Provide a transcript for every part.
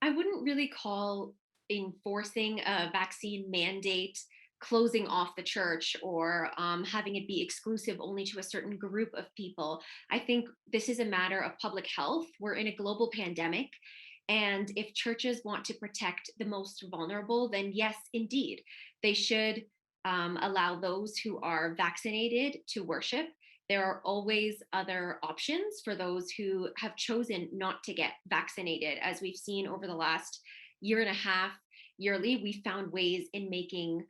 I wouldn't really call enforcing a vaccine mandate closing off the church or having it be exclusive only to a certain group of people. I think this is a matter of public health. We're in a global pandemic. And if churches want to protect the most vulnerable, then yes, indeed, they should allow those who are vaccinated to worship. There are always other options for those who have chosen not to get vaccinated. As we've seen over the last year and a half, yearly, we found ways in making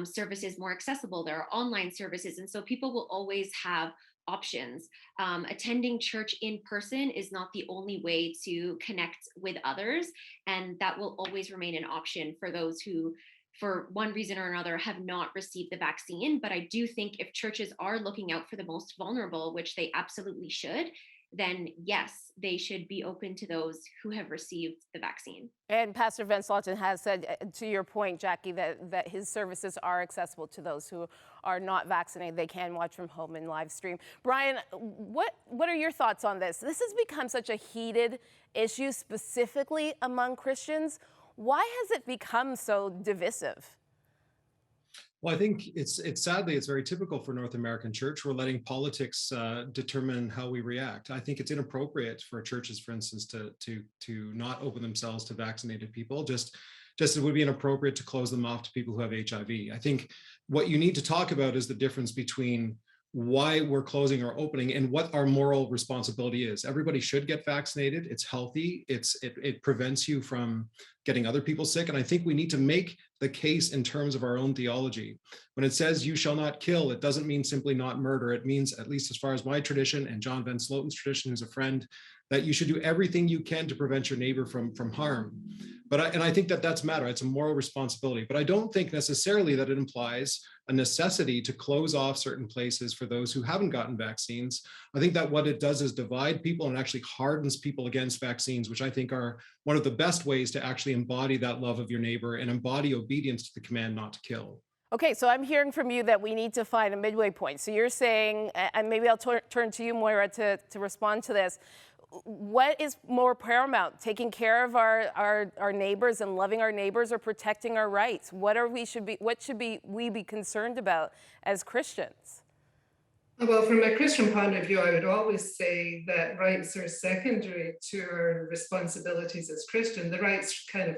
services more accessible. There are online services. And so people will always have options. Attending church in person is not the only way to connect with others. And that will always remain an option for those who, for one reason or another, have not received the vaccine. But I do think if churches are looking out for the most vulnerable, which they absolutely should, then yes, they should be open to those who have received the vaccine. And Pastor Vince Lawton has said, to your point, Jackie, that his services are accessible to those who are not vaccinated. They can watch from home and live stream. Brian, what are your thoughts on this? This has become such a heated issue, specifically among Christians. Why has it become so divisive? Well, I think it's sadly, it's very typical for North American church. We're letting politics determine how we react. I think it's inappropriate for churches, for instance, to not open themselves to vaccinated people. Just as it would be inappropriate to close them off to people who have HIV. I think what you need to talk about is the difference between why we're closing or opening and what our moral responsibility is. Everybody should get vaccinated. It's healthy. It prevents you from getting other people sick. And I think we need to make the case in terms of our own theology. When it says you shall not kill, it doesn't mean simply not murder. It means, at least as far as my tradition and John Van Sloten's tradition, who's a friend, that you should do everything you can to prevent your neighbor from harm. And I think that that's matter. It's a moral responsibility. But I don't think necessarily that it implies a necessity to close off certain places for those who haven't gotten vaccines. I think that what it does is divide people and actually hardens people against vaccines, which I think are one of the best ways to actually embody that love of your neighbor and embody obedience to the command not to kill. Okay, so I'm hearing from you that we need to find a midway point. So you're saying, and maybe I'll turn to you, Moira, to respond to this. What is more paramount, taking care of our neighbors and loving our neighbors, or protecting our rights? What should we be concerned about as Christians? Well, from a Christian point of view, I would always say that rights are secondary to our responsibilities as Christian. The rights kind of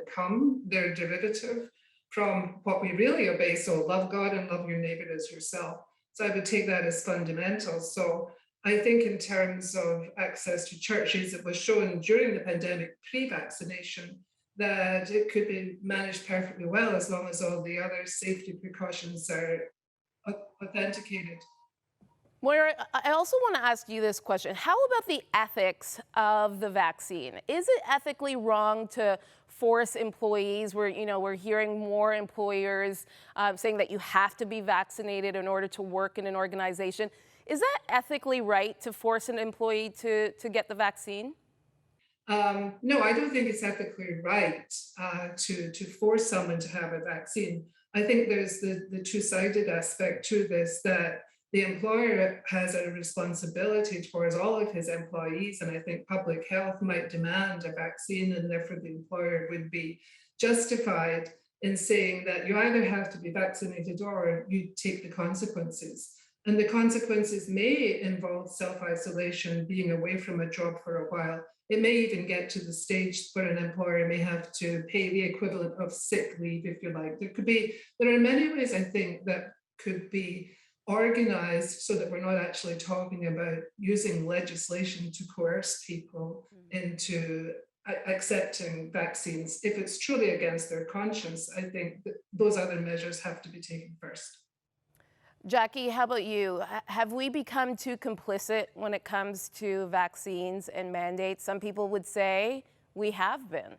they're derivative from what we really obey. So love God and love your neighbor as yourself. So I would take that as fundamental. So I think in terms of access to churches, it was shown during the pandemic pre-vaccination that it could be managed perfectly well as long as all the other safety precautions are authenticated. Moira, I also want to ask you this question. How about the ethics of the vaccine? Is it ethically wrong to force employees? We're hearing more employers saying that you have to be vaccinated in order to work in an organization. Is that ethically right to force an employee to get the vaccine? No, I don't think it's ethically right to force someone to have a vaccine. I think there's the two-sided aspect to this, that the employer has a responsibility towards all of his employees, and I think public health might demand a vaccine, and therefore the employer would be justified in saying that you either have to be vaccinated or you take the consequences. And the consequences may involve self-isolation, being away from a job for a while. It may even get to the stage where an employer may have to pay the equivalent of sick leave, if you like. There are many ways, I think, that could be organized so that we're not actually talking about using legislation to coerce people into accepting vaccines. If it's truly against their conscience, I think that those other measures have to be taken first. Jackie, how about you? Have we become too complicit when it comes to vaccines and mandates? Some people would say we have been.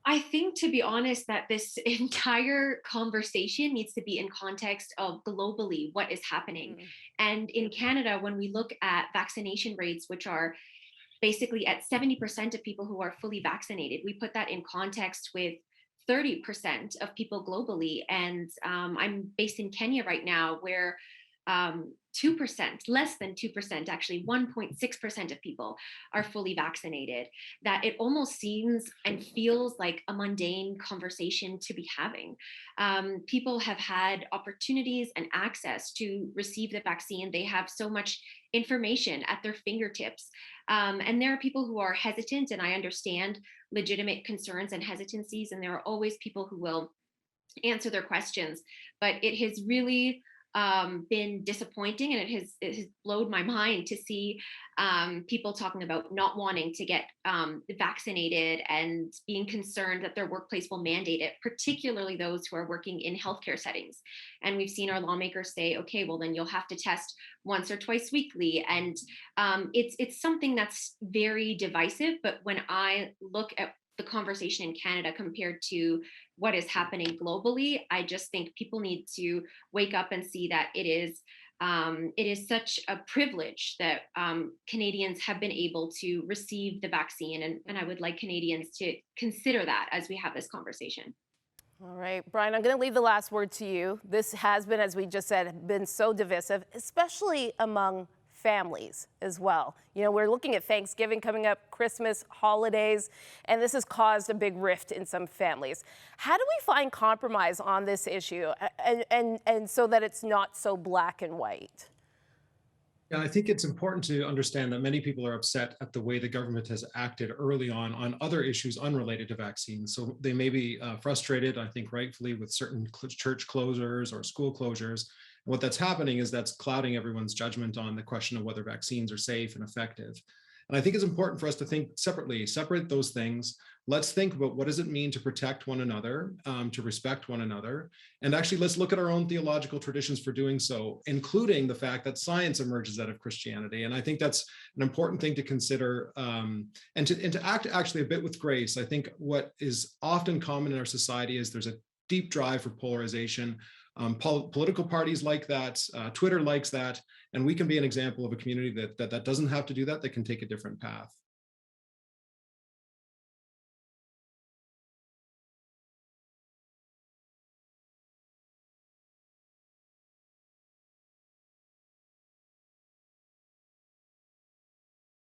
I think, to be honest, that this entire conversation needs to be in context of globally what is happening. And in Canada, when we look at vaccination rates, which are basically at 70% of people who are fully vaccinated, we put that in context with 30% of people globally. And I'm based in Kenya right now, where 2%, less than 2%, actually 1.6% of people are fully vaccinated, that it almost seems and feels like a mundane conversation to be having. People have had opportunities and access to receive the vaccine. They have so much information at their fingertips. And there are people who are hesitant, and I understand legitimate concerns and hesitancies, and there are always people who will answer their questions. But it has really been disappointing, and it has blown my mind to see people talking about not wanting to get vaccinated and being concerned that their workplace will mandate it, particularly those who are working in healthcare settings. And we've seen our lawmakers say, okay, well, then you'll have to test once or twice weekly. And it's something that's very divisive. But when I look at the conversation in Canada compared to what is happening globally, I just think people need to wake up and see that it is such a privilege that Canadians have been able to receive the vaccine. And I would like Canadians to consider that as we have this conversation. All right, Brian, I'm going to leave the last word to you. This has been, as we just said, been so divisive, especially among families as well. You know, we're looking at Thanksgiving coming up, Christmas, holidays, and this has caused a big rift in some families. How do we find compromise on this issue and so that it's not so black and white? Yeah, I think it's important to understand that many people are upset at the way the government has acted early on other issues unrelated to vaccines. So they may be frustrated, I think rightfully, with certain church closures or school closures. What that's happening is that's clouding everyone's judgment on the question of whether vaccines are safe and effective. And I think it's important for us to think separately, separate those things. Let's think about what does it mean to protect one another, to respect one another. And actually, let's look at our own theological traditions for doing so, including the fact that science emerges out of Christianity. And I think that's an important thing to consider and to act actually a bit with grace. I think what is often common in our society is there's a deep drive for polarization. Political parties like that, Twitter likes that, and we can be an example of a community that doesn't have to do that, that can take a different path.